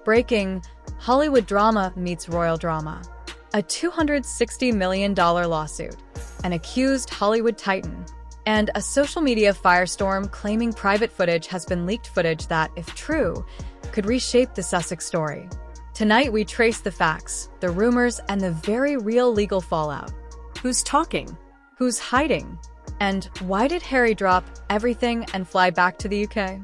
Breaking: Hollywood drama meets royal drama. A $260 million lawsuit, an accused Hollywood titan, and a social media firestorm claiming private footage has been leaked, footage that, if true, could reshape the Sussex story. Tonight we trace the facts, the rumors, and the very real legal fallout. Who's talking? Who's hiding? And why did Harry drop everything and fly back to the UK?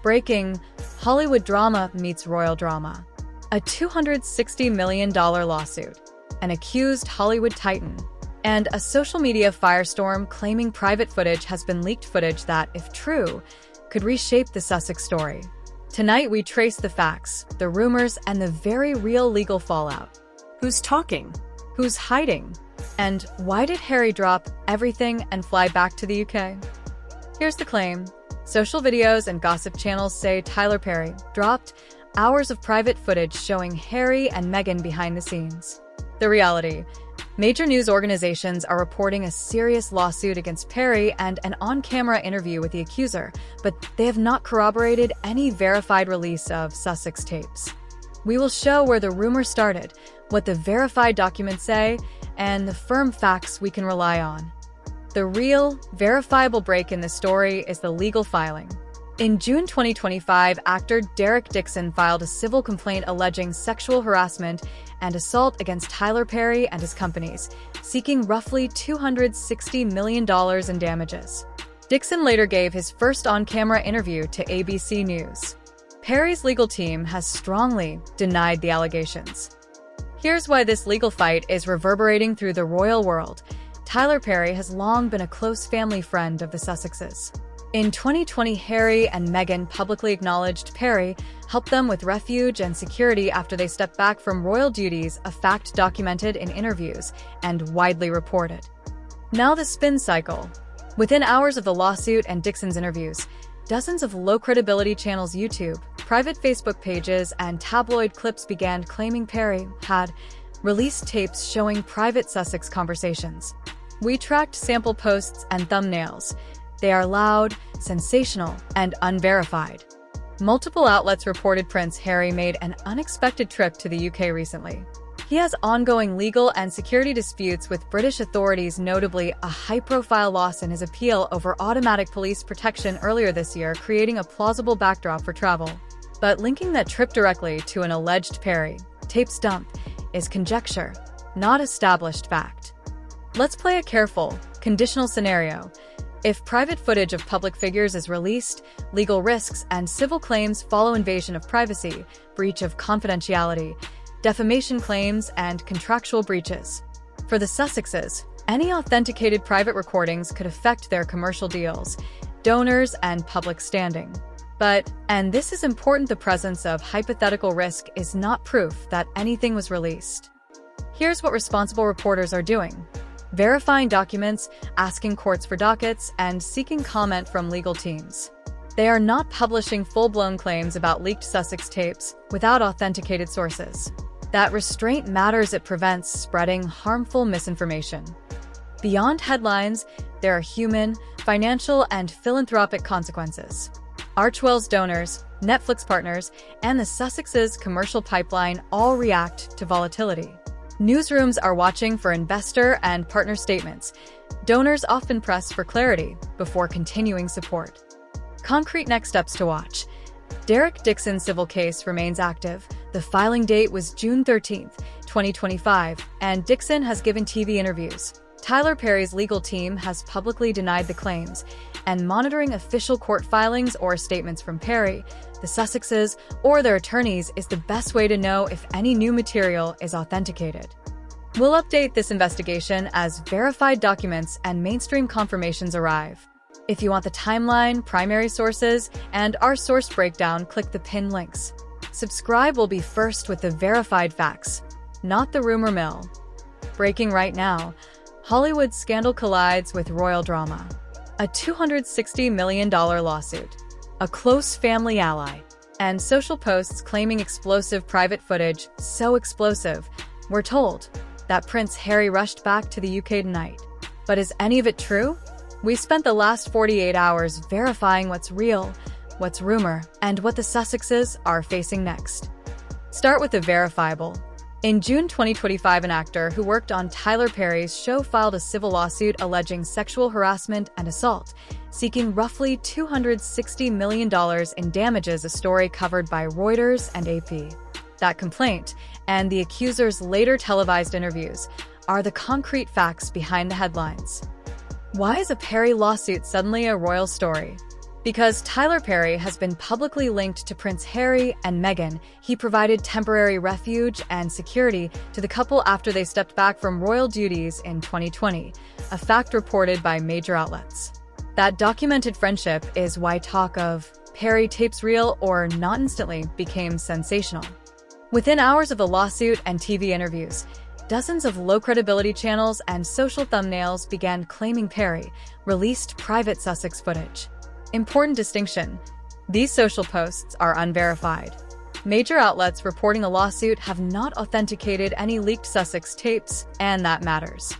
Breaking: Hollywood drama meets royal drama. A $260 million lawsuit, an accused Hollywood titan, and a social media firestorm claiming private footage has been leaked, footage that, if true, could reshape the Sussex story. Tonight we trace the facts, the rumors, and the very real legal fallout. Who's talking? Who's hiding? And why did Harry drop everything and fly back to the UK? Here's the claim. Social videos and gossip channels say Tyler Perry dropped hours of private footage showing Harry and Meghan behind the scenes. The reality: major news organizations are reporting a serious lawsuit against Perry and an on-camera interview with the accuser, but they have not corroborated any verified release of Sussex tapes. We will show where the rumor started, what the verified documents say, and the firm facts we can rely on. The real, verifiable break in the story is the legal filing. In June 2025, actor Derek Dixon filed a civil complaint alleging sexual harassment and assault against Tyler Perry and his companies, seeking roughly $260 million in damages. Dixon later gave his first on-camera interview to ABC News. Perry's legal team has strongly denied the allegations. Here's why this legal fight is reverberating through the royal world. Tyler Perry has long been a close family friend of the Sussexes. In 2020, Harry and Meghan publicly acknowledged Perry helped them with refuge and security after they stepped back from royal duties, a fact documented in interviews and widely reported. Now the spin cycle. Within hours of the lawsuit and Dixon's interviews, dozens of low-credibility channels, YouTube, private Facebook pages, and tabloid clips began claiming Perry had released tapes showing private Sussex conversations. We tracked sample posts and thumbnails. They are loud, sensational, and unverified. Multiple outlets reported Prince Harry made an unexpected trip to the UK recently. He has ongoing legal and security disputes with British authorities, notably a high-profile loss in his appeal over automatic police protection earlier this year, creating a plausible backdrop for travel. But linking that trip directly to an alleged Perry tapes dump is conjecture, not established fact. Let's play a careful, conditional scenario. If private footage of public figures is released, legal risks and civil claims follow: invasion of privacy, breach of confidentiality, defamation claims, and contractual breaches. For the Sussexes, any authenticated private recordings could affect their commercial deals, donors, and public standing. But, and this is important, the presence of hypothetical risk is not proof that anything was released. Here's what responsible reporters are doing: verifying documents, asking courts for dockets, and seeking comment from legal teams. They are not publishing full-blown claims about leaked Sussex tapes without authenticated sources. That restraint matters. It prevents spreading harmful misinformation. Beyond headlines, there are human, financial, and philanthropic consequences. Archewell's donors, Netflix partners, and the Sussexes' commercial pipeline all react to volatility. Newsrooms are watching for investor and partner statements. Donors often press for clarity before continuing support. Concrete next steps to watch. Derek Dixon's civil case remains active. The filing date was June 13, 2025, and Dixon has given TV interviews. Tyler Perry's legal team has publicly denied the claims, and monitoring official court filings or statements from Perry, the Sussexes, or their attorneys is the best way to know if any new material is authenticated. We'll update this investigation as verified documents and mainstream confirmations arrive. If you want the timeline, primary sources, and our source breakdown, click the pinned links. Subscribe will be first with the verified facts, not the rumor mill. Breaking right now: Hollywood scandal collides with royal drama. A $260 million lawsuit, a close family ally, and social posts claiming explosive private footage, so explosive, we're told, that Prince Harry rushed back to the UK tonight. But is any of it true? We spent the last 48 hours verifying what's real, what's rumor, and what the Sussexes are facing next. Start with the verifiable. In June 2025, an actor who worked on Tyler Perry's show filed a civil lawsuit alleging sexual harassment and assault, seeking roughly $260 million in damages, a story covered by Reuters and AP. That complaint, and the accuser's later televised interviews, are the concrete facts behind the headlines. Why is a Perry lawsuit suddenly a royal story? Because Tyler Perry has been publicly linked to Prince Harry and Meghan. He provided temporary refuge and security to the couple after they stepped back from royal duties in 2020, a fact reported by major outlets. That documented friendship is why talk of Perry tapes real or not instantly became sensational. Within hours of the lawsuit and TV interviews, dozens of low-credibility channels and social thumbnails began claiming Perry released private Sussex footage. Important distinction: these social posts are unverified. Major outlets reporting the lawsuit have not authenticated any leaked Sussex tapes, and that matters.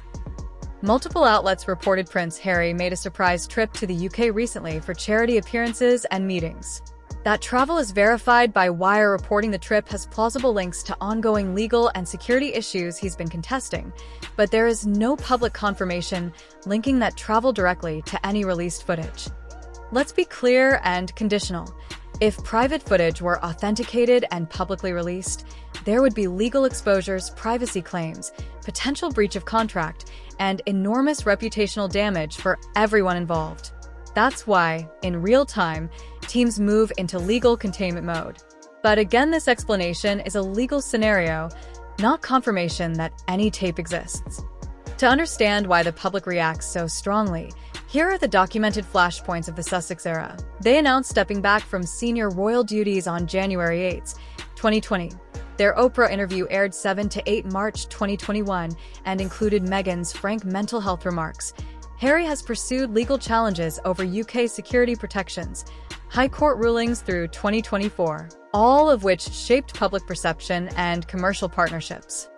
Multiple outlets reported Prince Harry made a surprise trip to the UK recently for charity appearances and meetings. That travel is verified by Wire, reporting the trip has plausible links to ongoing legal and security issues he's been contesting, but there is no public confirmation linking that travel directly to any released footage. Let's be clear and conditional. If private footage were authenticated and publicly released, there would be legal exposures, privacy claims, potential breach of contract, and enormous reputational damage for everyone involved. That's why, in real time, teams move into legal containment mode. But again, this explanation is a legal scenario, not confirmation that any tape exists. To understand why the public reacts so strongly, here are the documented flashpoints of the Sussex era. They announced stepping back from senior royal duties on January 8, 2020. Their Oprah interview aired 7 to 8 March 2021 and included Meghan's frank mental health remarks. Harry has pursued legal challenges over UK security protections, high court rulings through 2024, all of which shaped public perception and commercial partnerships.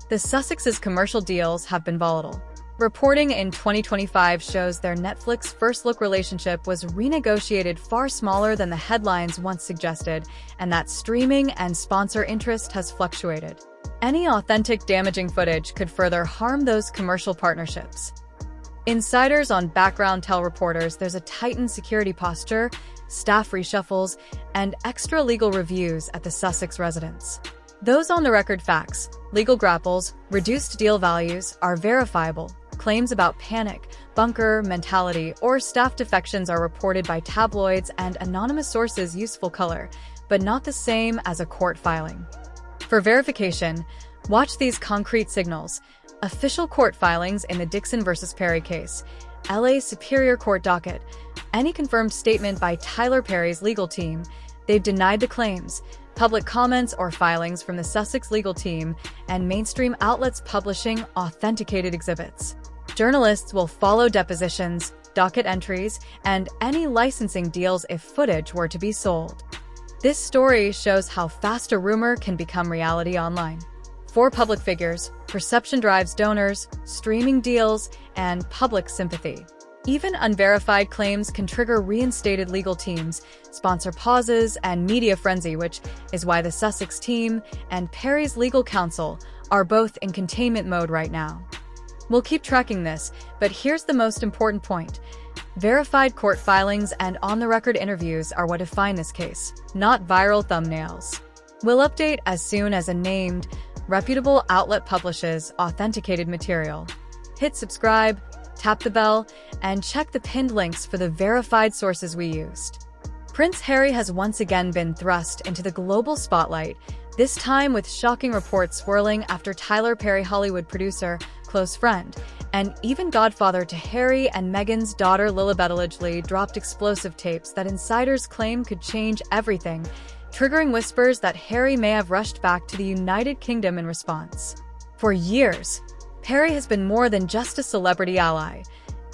The Sussexes' commercial deals have been volatile. Reporting in 2025 shows their Netflix First Look relationship was renegotiated far smaller than the headlines once suggested, and that streaming and sponsor interest has fluctuated. Any authentic damaging footage could further harm those commercial partnerships. Insiders on background tell reporters there's a tightened security posture, staff reshuffles, and extra legal reviews at the Sussex residence. Those on-the-record facts, legal grapples, reduced deal values, are verifiable. Claims about panic, bunker mentality, or staff defections are reported by tabloids and anonymous sources. Useful color, but not the same as a court filing. For verification, watch these concrete signals. Official court filings in the Dixon vs. Perry case, LA Superior Court docket, any confirmed statement by Tyler Perry's legal team. They've denied the claims. Public comments or filings from the Sussex legal team, and mainstream outlets publishing authenticated exhibits. Journalists will follow depositions, docket entries, and any licensing deals if footage were to be sold. This story shows how fast a rumor can become reality online. For public figures, perception drives donors, streaming deals, and public sympathy. Even unverified claims can trigger reinstated legal teams, sponsor pauses, and media frenzy, which is why the Sussex team and Perry's legal counsel are both in containment mode right now. We'll keep tracking this, but here's the most important point. Verified court filings and on-the-record interviews are what define this case, not viral thumbnails. We'll update as soon as a named, reputable outlet publishes authenticated material. Hit subscribe, tap the bell, and check the pinned links for the verified sources we used. Prince Harry has once again been thrust into the global spotlight, this time with shocking reports swirling after Tyler Perry, Hollywood producer, close friend, and even godfather to Harry and Meghan's daughter Lilibet, allegedly dropped explosive tapes that insiders claim could change everything, triggering whispers that Harry may have rushed back to the United Kingdom in response. For years, Perry has been more than just a celebrity ally.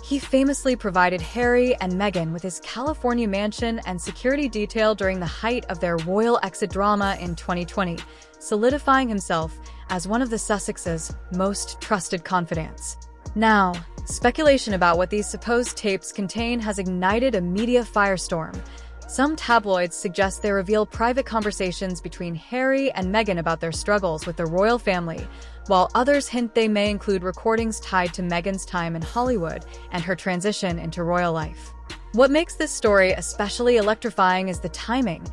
He famously provided Harry and Meghan with his California mansion and security detail during the height of their royal exit drama in 2020, solidifying himself as one of the Sussexes' most trusted confidants. Now, speculation about what these supposed tapes contain has ignited a media firestorm. Some tabloids suggest they reveal private conversations between Harry and Meghan about their struggles with the royal family, while others hint they may include recordings tied to Meghan's time in Hollywood and her transition into royal life. What makes this story especially electrifying is the timing.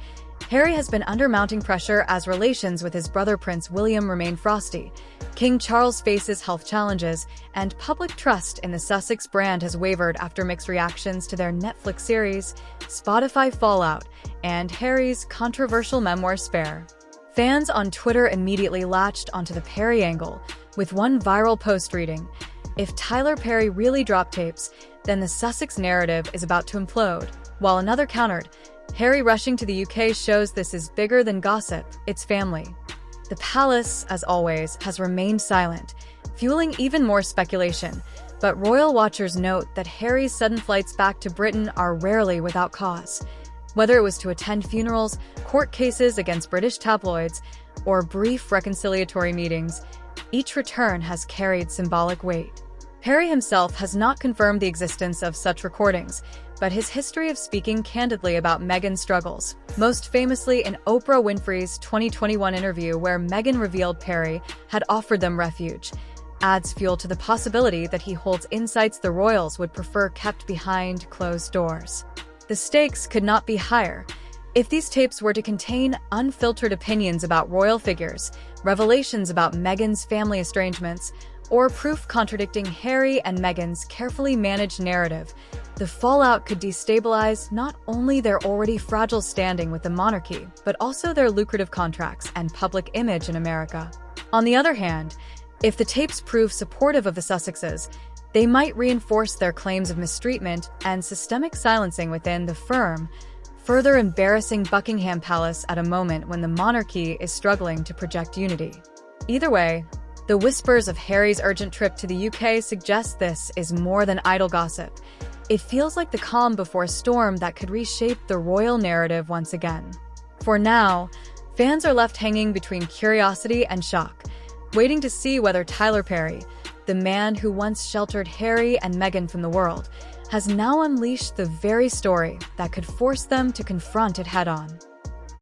Harry has been under mounting pressure as relations with his brother Prince William remain frosty. King Charles faces health challenges, and public trust in the Sussex brand has wavered after mixed reactions to their Netflix series, Spotify fallout, and Harry's controversial memoir Spare. Fans on Twitter immediately latched onto the Perry angle, with one viral post reading, "If Tyler Perry really dropped tapes, then the Sussex narrative is about to implode," while another countered, "Harry rushing to the UK shows this is bigger than gossip, it's family." The palace, as always, has remained silent, fueling even more speculation, but royal watchers note that Harry's sudden flights back to Britain are rarely without cause. Whether it was to attend funerals, court cases against British tabloids, or brief reconciliatory meetings, each return has carried symbolic weight. Harry himself has not confirmed the existence of such recordings, but his history of speaking candidly about Meghan's struggles, most famously in Oprah Winfrey's 2021 interview where Meghan revealed Perry had offered them refuge, adds fuel to the possibility that he holds insights the royals would prefer kept behind closed doors. The stakes could not be higher. If these tapes were to contain unfiltered opinions about royal figures, revelations about Meghan's family estrangements, or proof contradicting Harry and Meghan's carefully managed narrative, the fallout could destabilize not only their already fragile standing with the monarchy, but also their lucrative contracts and public image in America. On the other hand, if the tapes prove supportive of the Sussexes, they might reinforce their claims of mistreatment and systemic silencing within the firm, further embarrassing Buckingham Palace at a moment when the monarchy is struggling to project unity. Either way, the whispers of Harry's urgent trip to the UK suggest this is more than idle gossip. It feels like the calm before a storm that could reshape the royal narrative once again. For now, fans are left hanging between curiosity and shock, waiting to see whether Tyler Perry, the man who once sheltered Harry and Meghan from the world, has now unleashed the very story that could force them to confront it head-on.